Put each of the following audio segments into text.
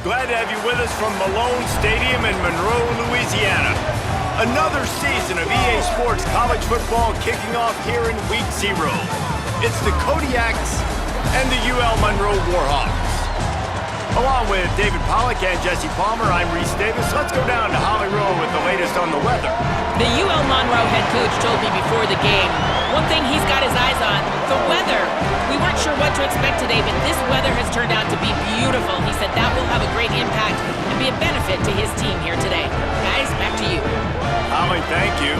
Glad to have you with us from Malone Stadium in Monroe, Louisiana. Another season of EA Sports college football kicking off here in Week 0. It's the Kodiaks and the UL Monroe Warhawks. Along with David Pollack and Jesse Palmer, I'm Reese Davis. Let's go down to Holly Rowe with the latest on the weather. The UL Monroe head coach told me before the game, one thing he's got his eyes on, the weather. We weren't sure what to expect today, but this weather has turned out to be beautiful. He said that will have a great impact and be a benefit to his team here today. Guys, back to you. Holly, thank you.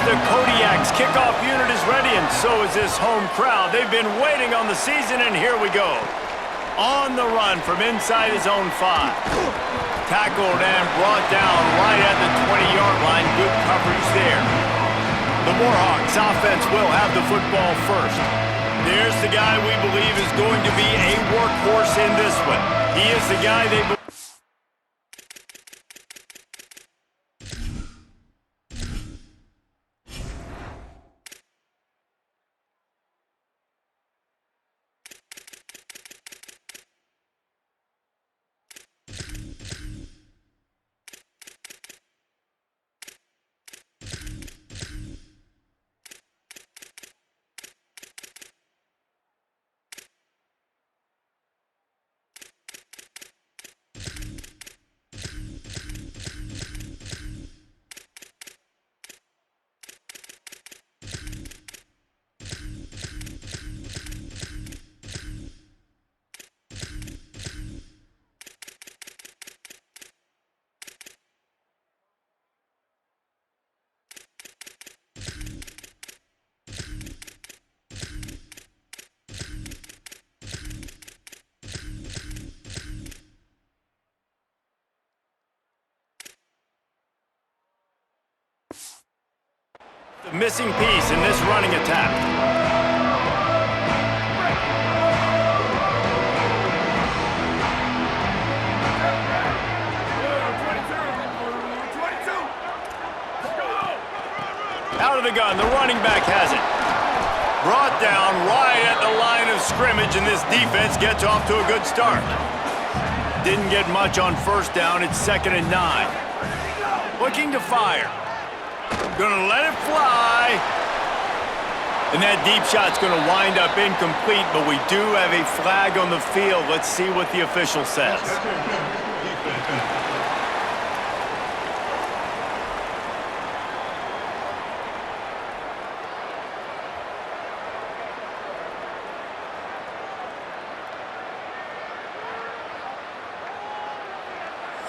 The Kodiaks kickoff unit is ready, and so is this home crowd. They've been waiting on the season, and here we go. On the run from inside his own 5. Tackled and brought down right at the 20-yard line. Good coverage there. The Warhawks offense will have the football first. There's the guy we believe is going to be a workhorse in this one. He is the guy they believe. The missing piece in this running attack. Out of the gun, the running back has it. Brought down right at the line of scrimmage, and this defense gets off to a good start. Didn't get much on first down. It's 2nd and 9. Looking to fire. Gonna let it fly. And that deep shot's gonna wind up incomplete, but we do have a flag on the field. Let's see what the official says.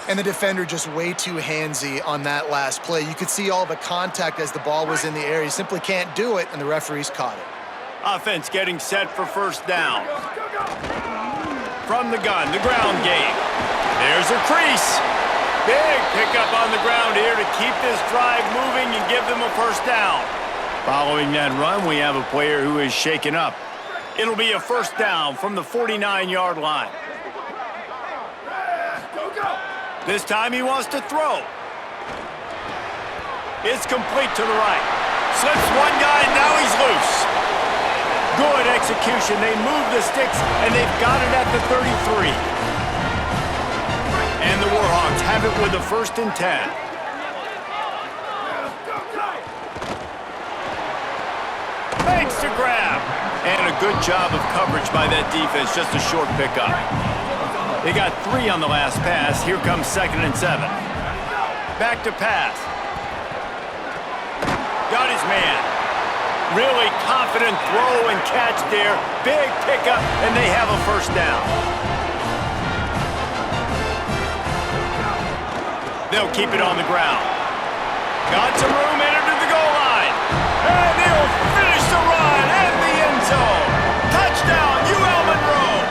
And the defender just way too handsy on that last play. You could see all the contact as the ball was in the air. He simply can't do it, and the referees caught it. Offense getting set for first down. From the gun, the ground game. There's a crease. Big pickup on the ground here to keep this drive moving and give them a first down. Following that run, we have a player who is shaken up. It'll be a first down from the 49-yard line. This time he wants to throw. It's complete to the right. Slips one guy, and now he's loose. Good execution. They move the sticks, and they've got it at the 33. And the Warhawks have it with a 1st and 10. Makes the grab. And a good job of coverage by that defense. Just a short pickup. They got 3 on the last pass. Here comes 2nd and 7. Back to pass. Got his man. Really confident throw and catch there. Big pickup, and they have a first down. They'll keep it on the ground. Got some room, entered to the goal line. And he'll finish the run and the end zone. Touchdown, UL Monroe.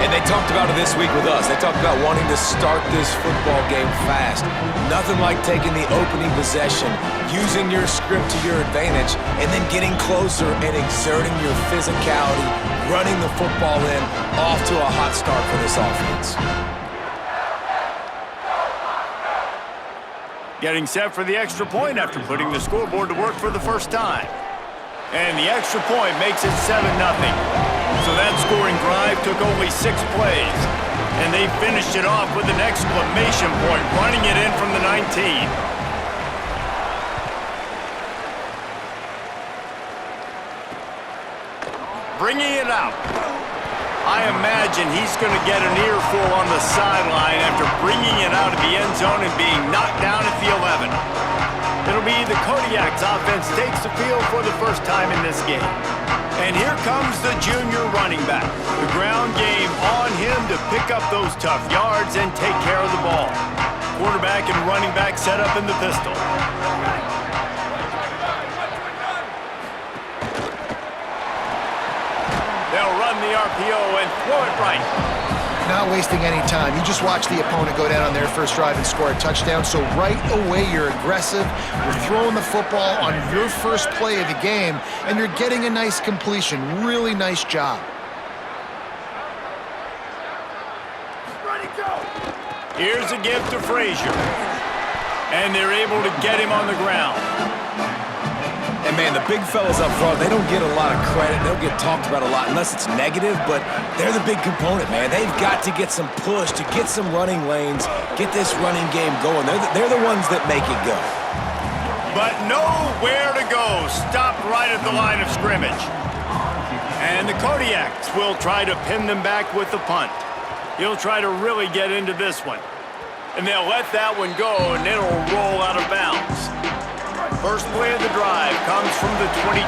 And they talked about it this week with us. They talked about wanting to start this football game fast. Nothing like taking the opening possession, using your script to your advantage, and then getting closer and exerting your physicality running the football in, off to a hot start for this offense. Getting set for the extra point after putting the scoreboard to work for the first time. And the extra point makes it 7-0. So that scoring drive took only 6 plays. And they finished it off with an exclamation point, running it in from the 19. Bringing it out. I imagine he's going to get an earful on the sideline after bringing it out of the end zone and being knocked down at the 11. It'll be the Kodiak's offense takes the field for the first time in this game. And here comes the junior running back. The ground game on him to pick up those tough yards and take care of the ball. Quarterback and running back set up in the pistol. They'll run the RPO and throw it right. Not wasting any time. You just watch the opponent go down on their first drive and score a touchdown. So right away, you're aggressive. You're throwing the football on your first play of the game, and you're getting a nice completion. Really nice job. Here's a give to Frazier. And they're able to get him on the ground. And, man, the big fellas up front, they don't get a lot of credit. They don't get talked about a lot unless it's negative, but they're the big component, man. They've got to get some push, to get some running lanes, get this running game going. They're the ones that make it go. But nowhere to go. Stopped right at the line of scrimmage. And the Kodiaks will try to pin them back with the punt. He'll try to really get into this one. And they'll let that one go, and it'll roll out of bounds. First play of the drive comes from the 22.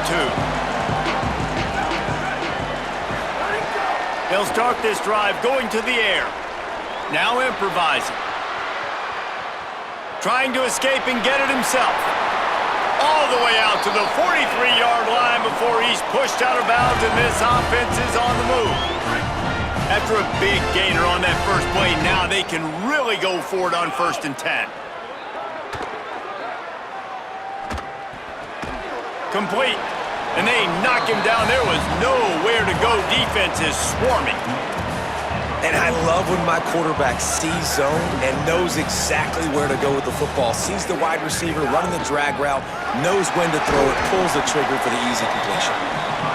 They'll start this drive going to the air. Now improvising. Trying to escape and get it himself. All the way out to the 43-yard line before he's pushed out of bounds, and this offense is on the move. After a big gainer on that first play, now they can really go for it on 1st and 10. Complete, and they knock him down. There was nowhere to go. Defense is swarming. And I love when my quarterback sees zone and knows exactly where to go with the football. Sees the wide receiver running the drag route, knows when to throw it, pulls the trigger for the easy completion.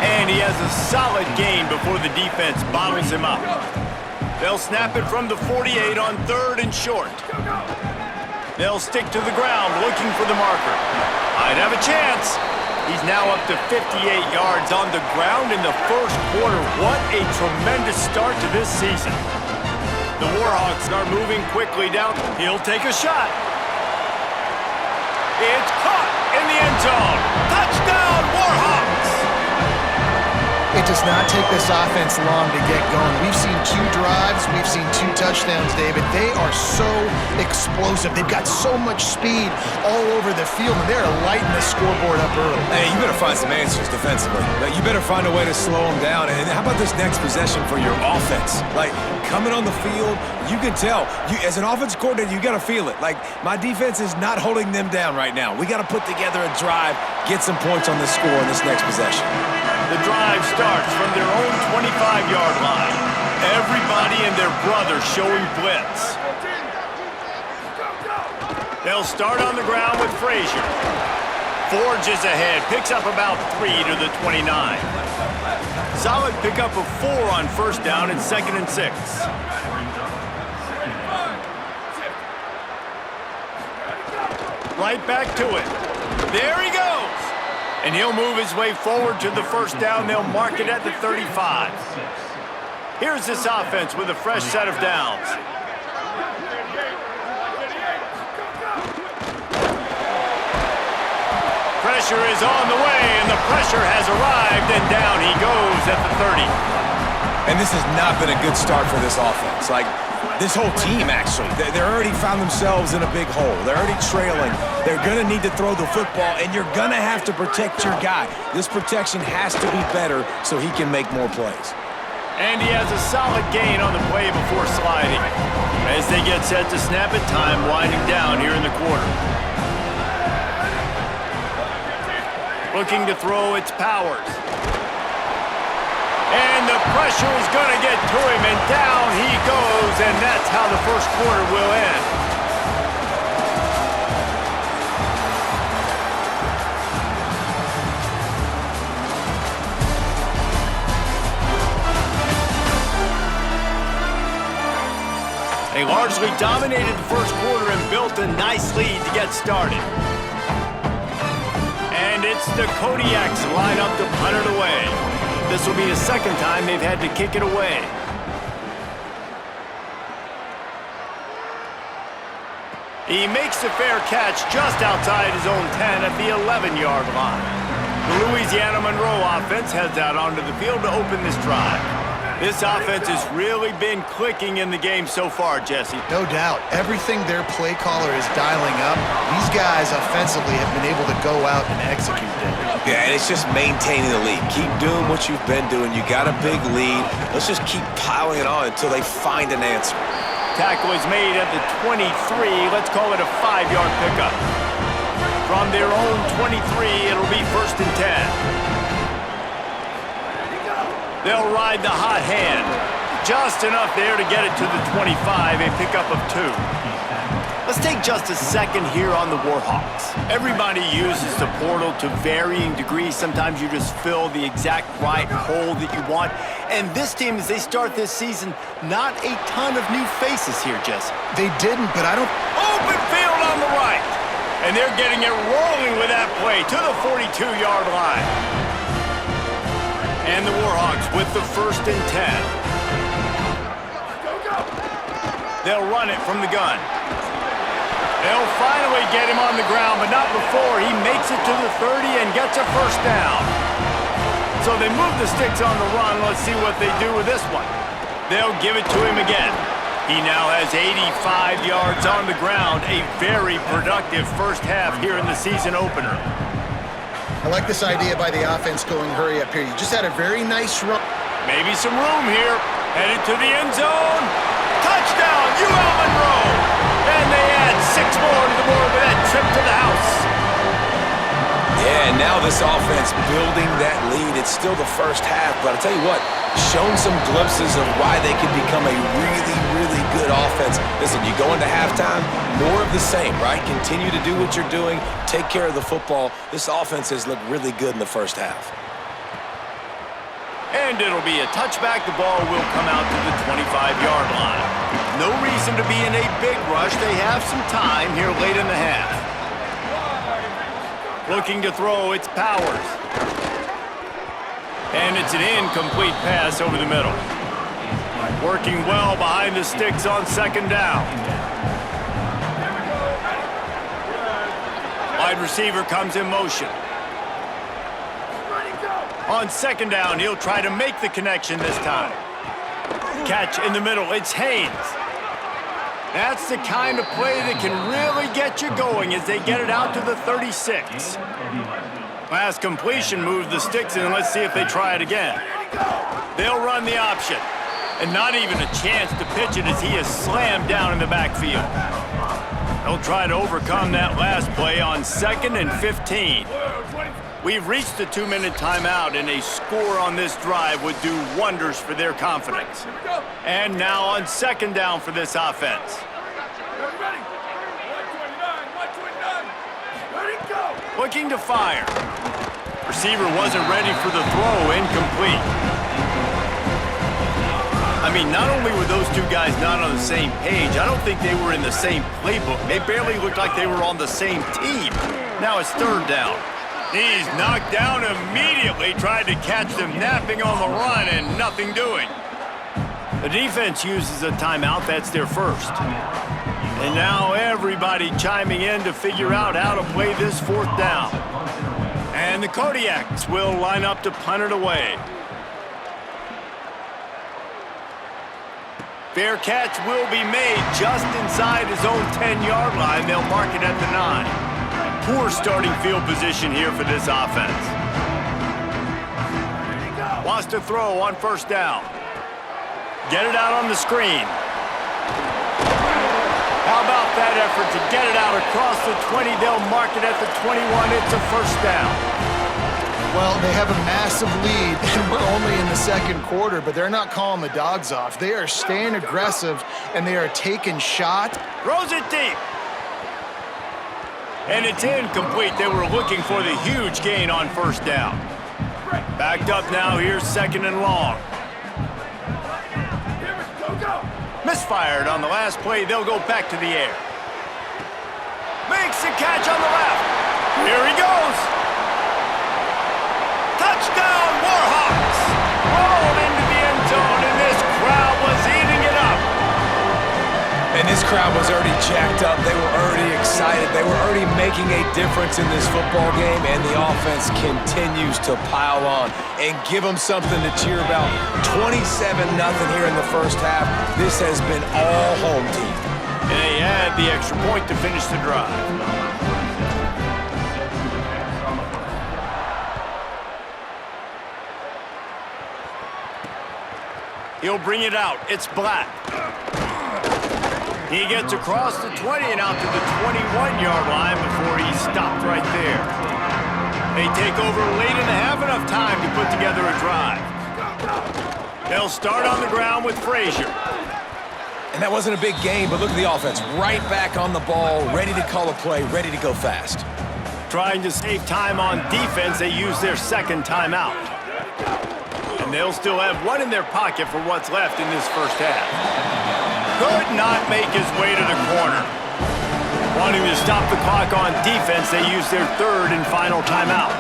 And he has a solid gain before the defense bottles him up. They'll snap it from the 48 on 3rd and short. They'll stick to the ground looking for the marker. Might have a chance. He's now up to 58 yards on the ground in the first quarter. What a tremendous start to this season. The Warhawks are moving quickly down. He'll take a shot. It's caught in the end zone. Touchdown, Warhawks! It does not take this offense long to get going. We've seen 2 drives. We've seen 2 touchdowns, David. They are so explosive. They've got so much speed all over the field, and they're lighting the scoreboard up early. Hey, you better find some answers defensively. You better find a way to slow them down. And how about this next possession for your offense? Like, coming on the field, you can tell. As an offensive coordinator, you got to feel it. Like, my defense is not holding them down right now. We got to put together a drive, get some points on the score in this next possession. The drive starts from their own 25-yard line. Everybody and their brother showing blitz. They'll start on the ground with Frazier. Forges ahead, picks up about 3 to the 29. Solid pickup of 4 on 1st down and 2nd and 6. Right back to it. There he goes. And he'll move his way forward to the 1st down. They'll mark it at the 35. Here's this offense with a fresh set of downs. Pressure is on the way, and the pressure has arrived, and down he goes at the 30. And this has not been a good start for this offense. Like, this whole team, actually. They're already found themselves in a big hole. They're already trailing. They're going to need to throw the football, and you're going to have to protect your guy. This protection has to be better so he can make more plays. And he has a solid gain on the play before sliding. As they get set to snap it, time winding down here in the quarter. Looking to throw, it's Powers. And the pressure is going to get to him, and down he goes, and that's how the first quarter will end. They largely dominated the first quarter and built a nice lead to get started. And it's the Kodiaks line up to punt it away. This will be the second time they've had to kick it away. He makes the fair catch just outside his own 10 at the 11-yard line. The Louisiana Monroe offense heads out onto the field to open this drive. This offense has really been clicking in the game so far, Jesse. No doubt. Everything their play caller is dialing up, these guys offensively have been able to go out and execute it. Yeah, and it's just maintaining the lead. Keep doing what you've been doing. You got a big lead. Let's just keep piling it on until they find an answer. Tackle is made at the 23. Let's call it a 5-yard pickup. From their own 23, it'll be 1st and 10. They'll ride the hot hand. Just enough there to get it to the 25, a pickup of 2. Let's take just a second here on the Warhawks. Everybody uses the portal to varying degrees. Sometimes you just fill the exact right hole that you want. And this team, as they start this season, not a ton of new faces here, Jesse. They didn't, but I don't... Open field on the right. And they're getting it rolling with that play to the 42-yard line. And the Warhawks with the 1st and 10. They'll run it from the gun. They'll finally get him on the ground, but not before he makes it to the 30 and gets a 1st down. So they move the sticks on the run. Let's see what they do with this one. They'll give it to him again. He now has 85 yards on the ground. A very productive first half here in the season opener. I like this idea by the offense going hurry up here. You just had a very nice run. Maybe some room here. Headed to the end zone. Touchdown, UL Monroe. And they add 6 more to the board with that trip to the house. Yeah, now this offense building that lead. It's still the first half, but I'll tell you what, shown some glimpses of why they could become a really, really good offense. Listen, you go into halftime, more of the same, right? Continue to do what you're doing, take care of the football. This offense has looked really good in the first half. And it'll be a touchback. The ball will come out to the 25-yard line. No reason to be in a big rush. They have some time here late in the half. Looking to throw, it's Powers. And it's an incomplete pass over the middle. Working well behind the sticks on 2nd down. Wide receiver comes in motion. On 2nd down, he'll try to make the connection this time. Catch in the middle, it's Haynes. That's the kind of play that can really get you going as they get it out to the 36. Last completion moves the sticks in. Let's see if they try it again. They'll run the option. And not even a chance to pitch it as he is slammed down in the backfield. They'll try to overcome that last play on 2nd and 15. We've reached the 2-minute timeout, and a score on this drive would do wonders for their confidence. And now on 2nd down for this offense. Looking to fire. Receiver wasn't ready for the throw, incomplete. I mean, not only were those two guys not on the same page, I don't think they were in the same playbook. They barely looked like they were on the same team. Now it's 3rd down. He's knocked down immediately, tried to catch them napping on the run and nothing doing. The defense uses a timeout, that's their 1st. And now everybody chiming in to figure out how to play this 4th down. And the Kodiaks will line up to punt it away. Fair catch will be made just inside his own 10-yard line. They'll mark it at the 9. Poor starting field position here for this offense. Wants to throw on 1st down. Get it out on the screen. How about that effort to get it out across the 20? They'll mark it at the 21. It's a 1st down. Well, they have a massive lead, and we're only in the second quarter, but they're not calling the dogs off. They are staying aggressive, and they are taking shots. Throws it deep. And it's incomplete. They were looking for the huge gain on first down. Backed up now, here's second and long. Misfired on the last play, they'll go back to the air. Makes the catch on the left. Here he goes. Touchdown, Warhawks! Rolled into the end zone, and this crowd was eating it up. And this crowd was already jacked up. They were already excited. They were already making a difference in this football game, and the offense continues to pile on and give them something to cheer about. 27-0 here in the first half. This has been all home team. And they had the extra point to finish the drive. He'll bring it out. It's Black. He gets across the 20 and out to the 21-yard line before he's stopped right there. They take over late in the half, enough time to put together a drive. They'll start on the ground with Frazier. And that wasn't a big game, but look at the offense. Right back on the ball, ready to call a play, ready to go fast. Trying to save time on defense, they use their second timeout. And they'll still have one in their pocket for what's left in this first half. Could not make his way to the corner. Wanting to stop the clock on defense, they use their third and final timeout.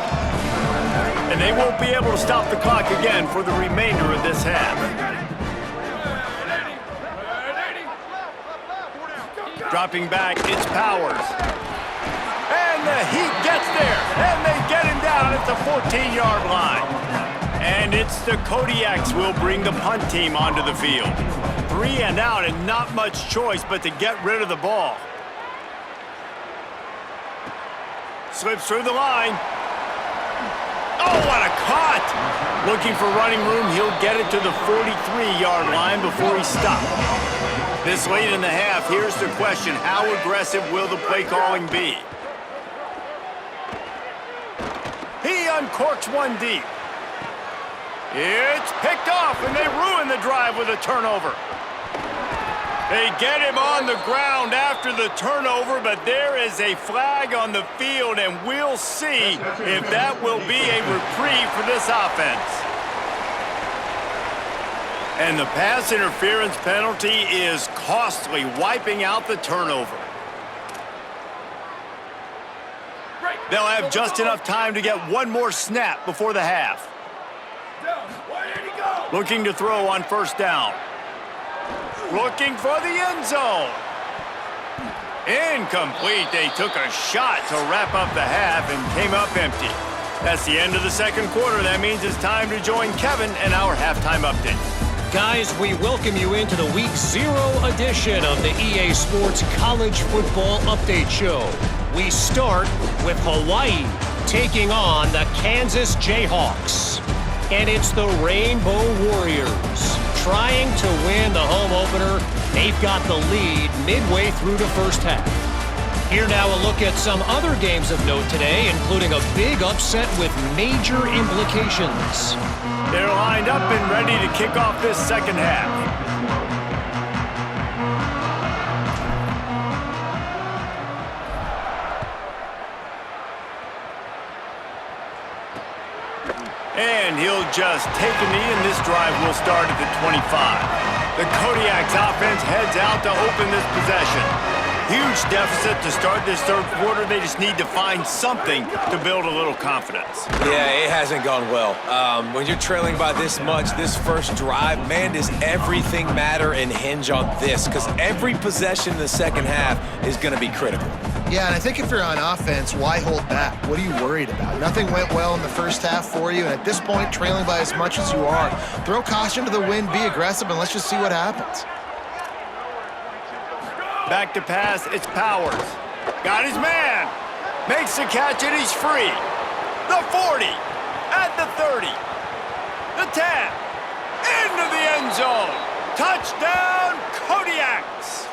And they won't be able to stop the clock again for the remainder of this half. Dropping back, it's Powers. And the Heat gets there, and they get him down at the 14-yard line. And it's the Kodiaks will bring the punt team onto the field. 3 and out, and not much choice but to get rid of the ball. Slips through the line. Oh, what a cut! Looking for running room, he'll get it to the 43-yard line before he stopped. This late in the half, here's the question: how aggressive will the play calling be? He uncorks one deep. It's picked off, and they ruin the drive with a turnover. They get him on the ground after the turnover, but there is a flag on the field, and we'll see if that will be a reprieve for this offense. And the pass interference penalty is costly, wiping out the turnover. They'll have just enough time to get one more snap before the half. Looking to throw on first down. Looking for the end zone. Incomplete. They took a shot to wrap up the half and came up empty. That's the end of the second quarter. That means it's time to join Kevin and our halftime update. Guys, we welcome you into the Week 0 edition of the EA Sports College Football Update Show. We start with Hawaii taking on the Kansas Jayhawks. And it's the Rainbow Warriors trying to win the home opener. They've got the lead midway through the first half. Here now a look at some other games of note today, including a big upset with major implications. They're lined up and ready to kick off this second half. And he'll just take a knee, and this drive will start at the 25. The Kodiaks offense heads out to open this possession. Huge deficit to start this third quarter. They just need to find something to build a little confidence. Yeah, it hasn't gone well. When you're trailing by this much, this first drive, man, does everything matter and hinge on this? Because every possession in the second half is going to be critical. Yeah, and I think if you're on offense, why hold back? What are you worried about? Nothing went well in the first half for you, and at this point, trailing by as much as you are, throw caution to the wind, be aggressive, and let's just see what happens. Back to pass, it's Powers. Got his man. Makes the catch, and he's free. The 40, at the 30, the 10, into the end zone. Touchdown, Kodiaks!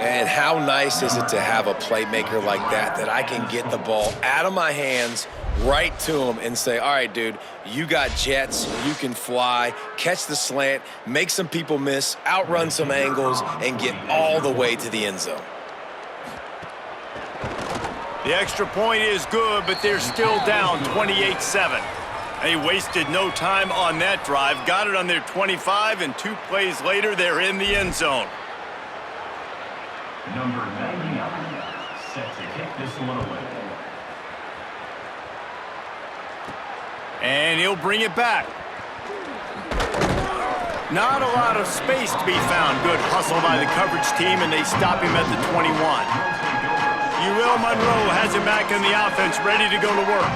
And how nice is it to have a playmaker like that I can get the ball out of my hands, right to him and say, all right, dude, you got jets, you can fly, catch the slant, make some people miss, outrun some angles, and get all the way to the end zone. The extra point is good, but they're still down 28-7. They wasted no time on that drive, got it on their 25, and 2 plays later, they're in the end zone. Number 99, set to kick this one away. And he'll bring it back. Not a lot of space to be found. Good hustle by the coverage team, and they stop him at the 21. Monroe has him back in the offense, ready to go to work.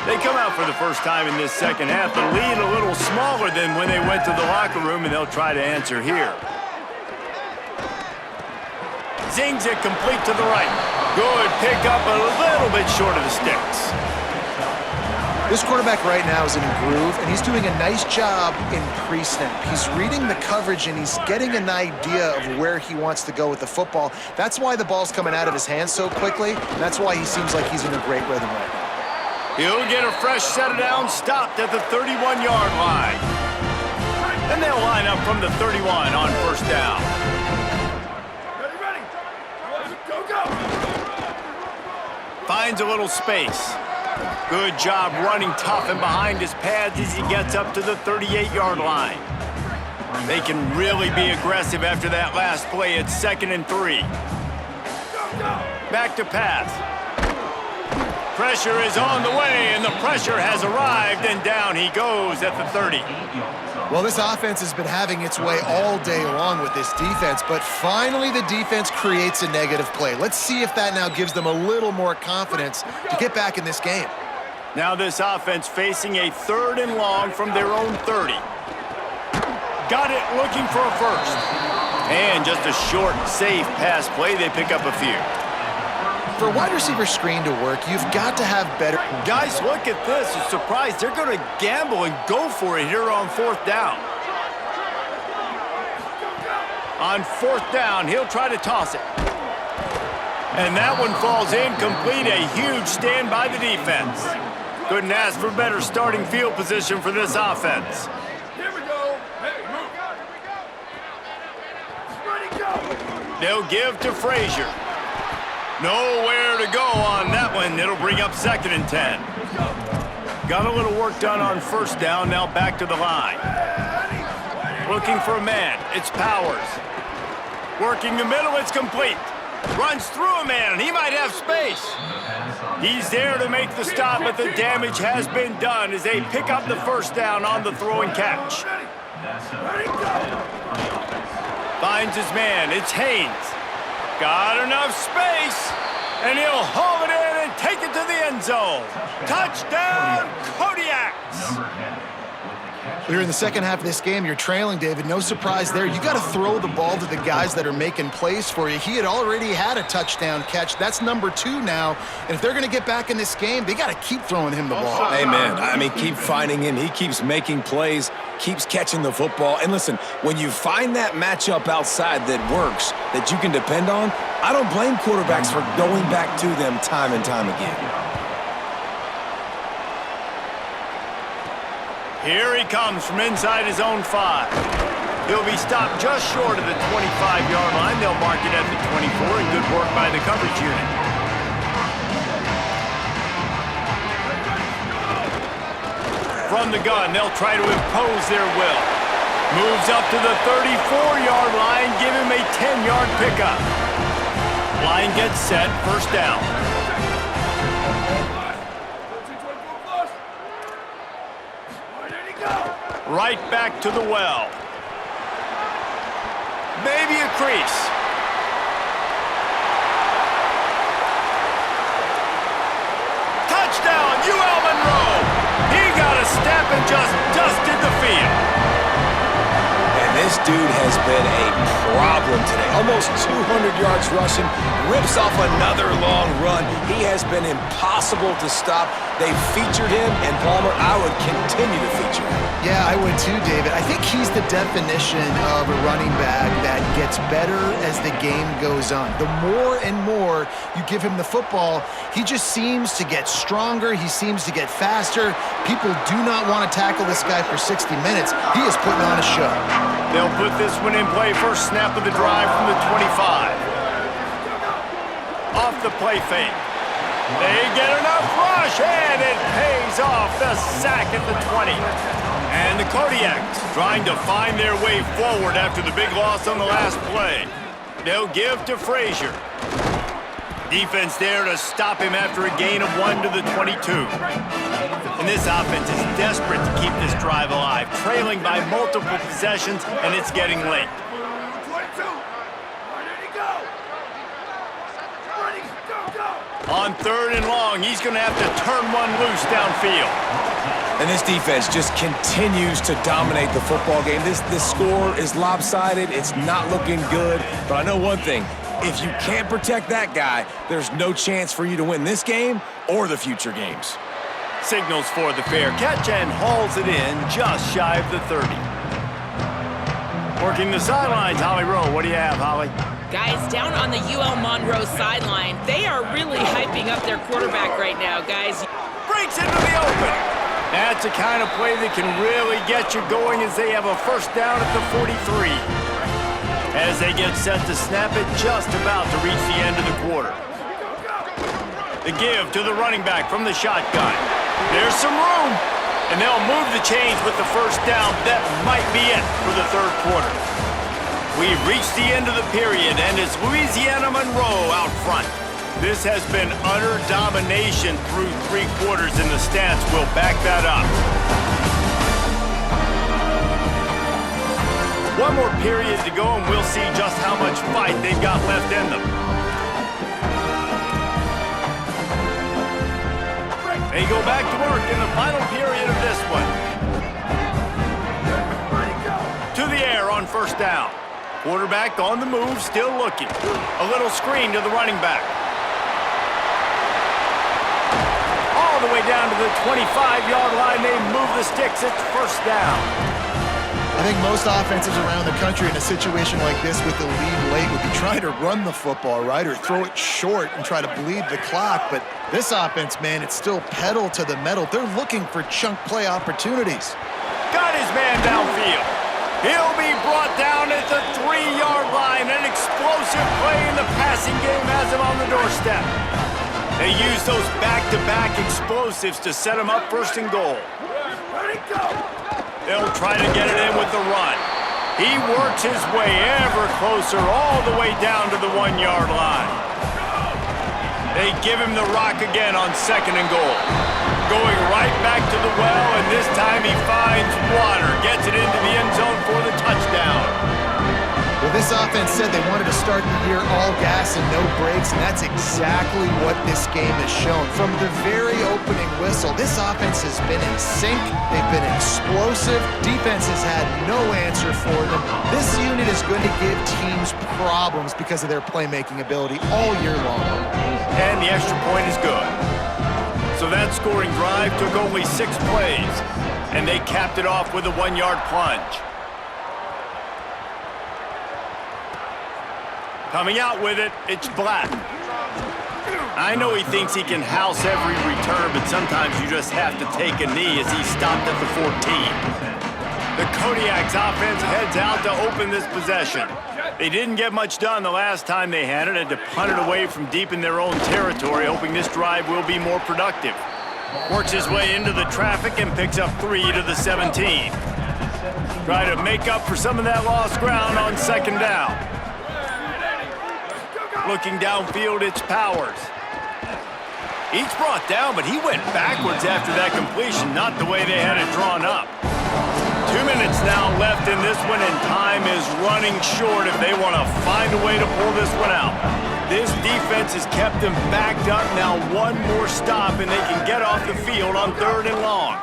They come out for the first time in this second half. The lead a little smaller than when they went to the locker room, and they'll try to answer here. Zings it complete to the right. Good pick up, a little bit short of the sticks. This quarterback right now is in a groove, and he's doing a nice job in pre-snap. He's reading the coverage, and he's getting an idea of where he wants to go with the football. That's why the ball's coming out of his hands so quickly, and that's why he seems like he's in a great rhythm right now. He'll get a fresh set down, stopped at the 31-yard line. And they'll line up from the 31 on first down. Ready. Go. Finds a little space. Good job running tough and behind his pads as he gets up to the 38-yard line. They can really be aggressive after that last play. It's 2nd and 3. Back to pass. Pressure is on the way, and the pressure has arrived, and down he goes at the 30. Well, this offense has been having its way all day long with this defense, but finally the defense creates a negative play. Let's see if that now gives them a little more confidence to get back in this game. Now this offense facing a 3rd and long from their own 30. Got it, looking for a first. And just a short, safe pass play. They pick up a few. For a wide receiver screen to work, you've got to have better... Guys, look at this. A surprise. They're going to gamble and go for it here on 4th down. On 4th down, he'll try to toss it. And that one falls incomplete. A huge stand by the defense. Couldn't ask for better starting field position for this offense. Here we go. Hey, move. Ready, go. They'll give to Frazier. Nowhere to go on that one. It'll bring up 2nd and 10. Got a little work done on first down. Now back to the line. Looking for a man. It's Powers. Working the middle. It's complete. Runs through a man, and he might have space. He's there to make the stop, but the damage has been done as they pick up the first down on the throw and catch. Finds his man. It's Haynes. Got enough space, and he'll haul it in and take it to the end zone. Touchdown, Kodiaks! Here in the second half of this game, you're trailing, David. No surprise there. You got to throw the ball to the guys that are making plays for you. He had already had a touchdown catch. That's number 2 now. And if they're going to get back in this game, they got to keep throwing him the ball. Amen. I mean, keep finding him. He keeps making plays, keeps catching the football. And listen, when you find that matchup outside that works, that you can depend on, I don't blame quarterbacks for going back to them time and time again. Here he comes from inside his own 5. He'll be stopped just short of the 25-yard line. They'll mark it at the 24, and good work by the coverage unit. From the gun, they'll try to impose their will. Moves up to the 34-yard line, give him a 10-yard pickup. Line gets set, first down. Right back to the well. Maybe a crease. Touchdown, Monroe. He got a step and just dusted the field. And This dude has been a problem today. Almost 200 yards rushing, rips off another long run. He has been impossible to stop. They featured him, and Palmer, I would continue to feature him. Yeah, I would too, David. I think he's the definition of a running back that gets better as the game goes on. The more and more you give him the football, he just seems to get stronger. He seems to get faster. People do not want to tackle this guy for 60 minutes. He is putting on a show. They'll put this one in play. First snap of the drive from the 25. Off the play fake. They get enough rush, and it pays off. The sack at the 20. And the Kodiaks trying to find their way forward after the big loss on the last play. They'll give to Frazier. Defense there to stop him after a gain of 1 to the 22. And this offense is desperate to keep this drive alive, trailing by multiple possessions, and it's getting late. On 3rd and long, he's going to have to turn one loose downfield. And this defense just continues to dominate the football game. This score is lopsided. It's not looking good. But I know one thing. If you can't protect that guy, there's no chance for you to win this game or the future games. Signals for the fair catch and hauls it in just shy of the 30. Working the sidelines, Holly Rowe. What do you have, Holly? Guys, down on the UL Monroe sideline, they are really hyping up their quarterback right now, guys. Breaks into the open. That's the kind of play that can really get you going as they have a first down at the 43. As they get set to snap it, just about to reach the end of the quarter. The give to the running back from the shotgun. There's some room, and they'll move the chains with the first down. That might be it for the 3rd quarter. We've reached the end of the period, and it's Louisiana Monroe out front. This has been utter domination through 3 quarters, and the stats will back that up. One more period to go, and we'll see just how much fight they've got left in them. They go back to work in the final period of this one. To the air on first down. Quarterback on the move, still looking. A little screen to the running back. All the way down to the 25-yard line. They move the sticks. It's first down. I think most offenses around the country in a situation like this with the lead late would be trying to run the football, right, or throw it short and try to bleed the clock. But this offense, man, it's still pedal to the metal. They're looking for chunk play opportunities. Got his man downfield. He'll be brought down at the 3-yard line. An explosive play in the passing game has him on the doorstep. They use those back-to-back explosives to set him up first and goal. They'll try to get it in with the run. He works his way ever closer all the way down to the 1-yard line. They give him the rock again on 2nd and goal. Going right back to the well, and this time he finds water. Gets it into the end zone for the touchdown. Well, this offense said they wanted to start the year all gas and no brakes, and that's exactly what this game has shown. From the very opening whistle, this offense has been in sync. They've been explosive. Defense has had no answer for them. This unit is going to give teams problems because of their playmaking ability all year long. And the extra point is good. So that scoring drive took only 6 plays, and they capped it off with a 1-yard plunge. Coming out with it, it's Black. I know he thinks he can house every return, but sometimes you just have to take a knee as he stopped at the 14. The Kodiaks offense heads out to open this possession. They didn't get much done the last time they had it, had to punt it away from deep in their own territory, hoping this drive will be more productive. Works his way into the traffic and picks up 3 to the 17. Try to make up for some of that lost ground on 2nd down. Looking downfield, it's Powers. He's brought down, but he went backwards after that completion, not the way they had it drawn up. 2 minutes now left in this one, and time is running short if they want to find a way to pull this one out. This defense has kept them backed up. Now one more stop, and they can get off the field on 3rd and long.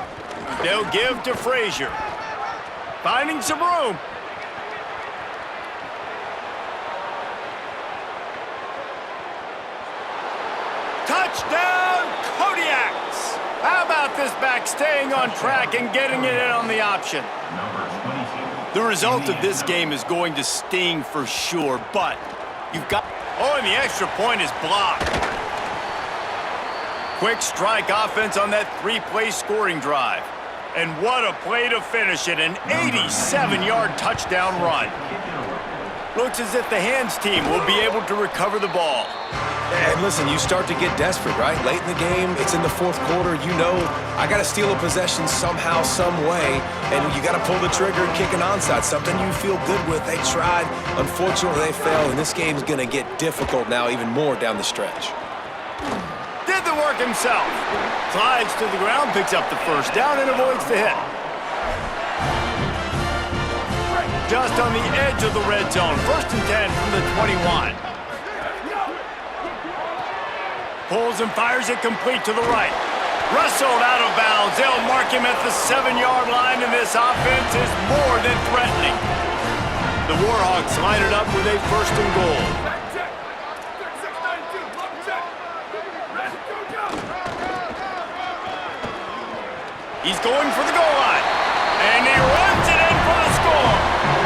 They'll give to Frazier. Finding some room. Touchdown, Kodiaks! How about this back staying on track and getting it in on the option? Number 22. The result of this game is going to sting for sure, but you've got... Oh, and the extra point is blocked. Quick strike offense on that three-play scoring drive. And what a play to finish it, an 87-yard touchdown run. Looks as if the hands team will be able to recover the ball. And listen, you start to get desperate, right? Late in the game, it's in the fourth quarter. You know, I got to steal a possession somehow, some way, and you got to pull the trigger and kick an onside, something you feel good with. They tried. Unfortunately, they failed, and this game's going to get difficult now, even more down the stretch. Did the work himself. Slides to the ground, picks up the first down, and avoids the hit. Just on the edge of the red zone. 1st and 10 from the 21. Pulls and fires it complete to the right. Wrestled out of bounds. They'll mark him at the 7-yard line, and this offense is more than threatening. The Warhawks line it up with a 1st and goal. He's going for the goal line. And he runs it in for the score.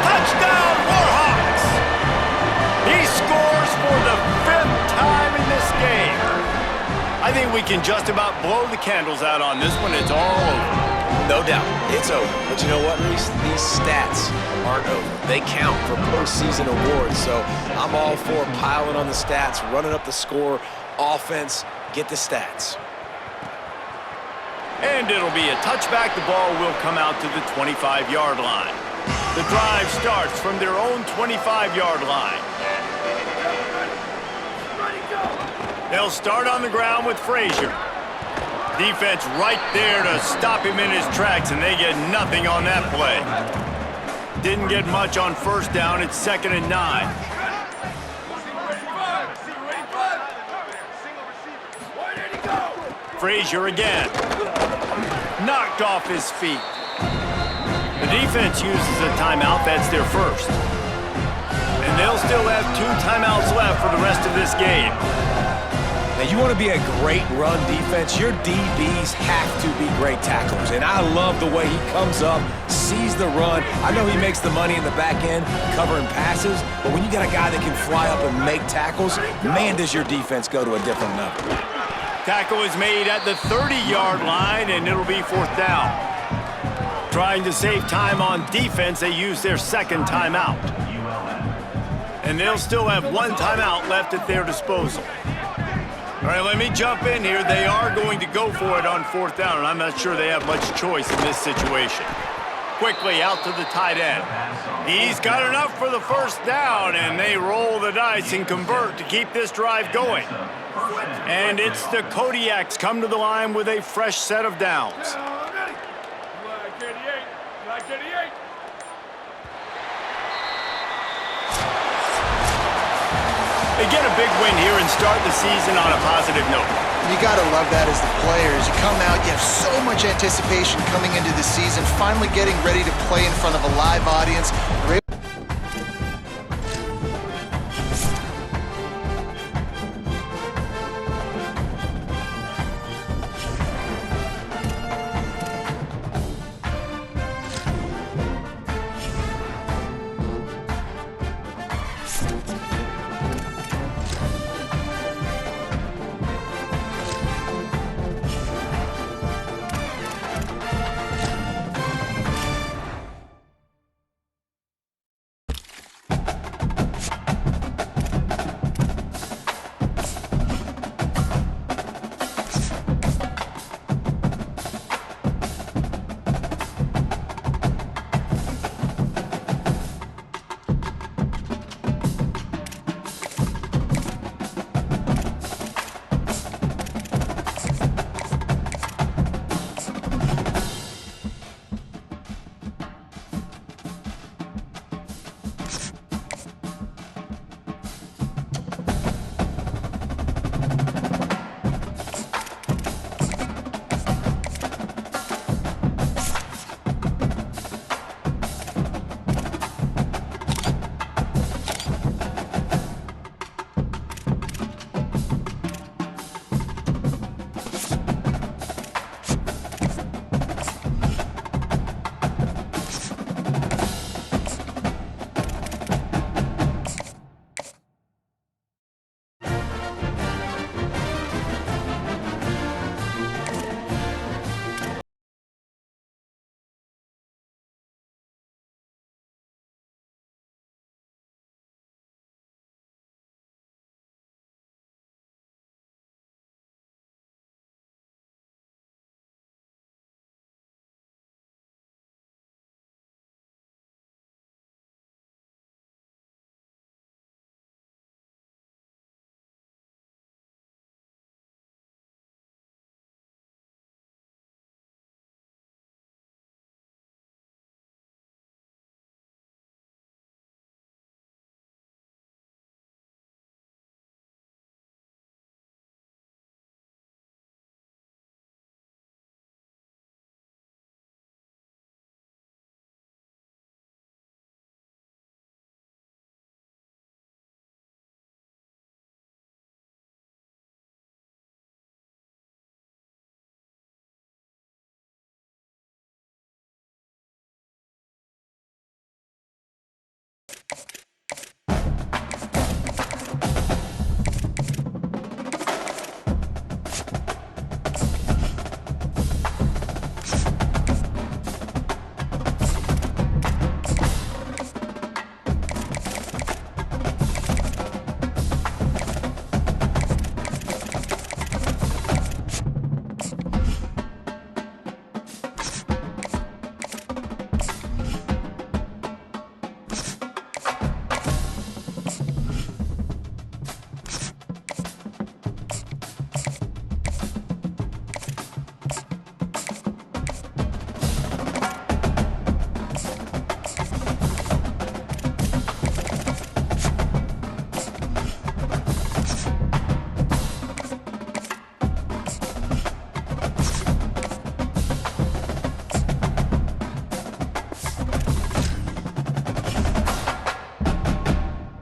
Touchdown, Warhawks! He scores for the 5th time in this game. I think we can just about blow the candles out on this one. It's all over. No doubt, it's over. But you know what, Reese? These stats aren't over. They count for postseason awards, so I'm all for piling on the stats, running up the score, offense, get the stats. And it'll be a touchback. The ball will come out to the 25-yard line. The drive starts from their own 25-yard line. They'll start on the ground with Frazier. Defense right there to stop him in his tracks, and they get nothing on that play. Didn't get much on 1st down. It's 2nd and 9. Frazier again. Knocked off his feet. The defense uses a timeout. That's their first. And they'll still have 2 timeouts left for the rest of this game. Now, you want to be a great run defense, your DBs have to be great tacklers. And I love the way he comes up, sees the run. I know he makes the money in the back end covering passes, but when you got a guy that can fly up and make tackles, man, does your defense go to a different level. Tackle is made at the 30-yard line, and it'll be 4th down. Trying to save time on defense, they use their 2nd timeout. And they'll still have 1 timeout left at their disposal. All right, let me jump in here. They are going to go for it on 4th down, and I'm not sure they have much choice in this situation. Quickly out to the tight end. He's got enough for the 1st down, and they roll the dice and convert to keep this drive going. And it's the Kodiaks come to the line with a fresh set of downs. They get a big win here and start the season on a positive note. You got to love that as the players. You come out, you have so much anticipation coming into the season, finally getting ready to play in front of a live audience.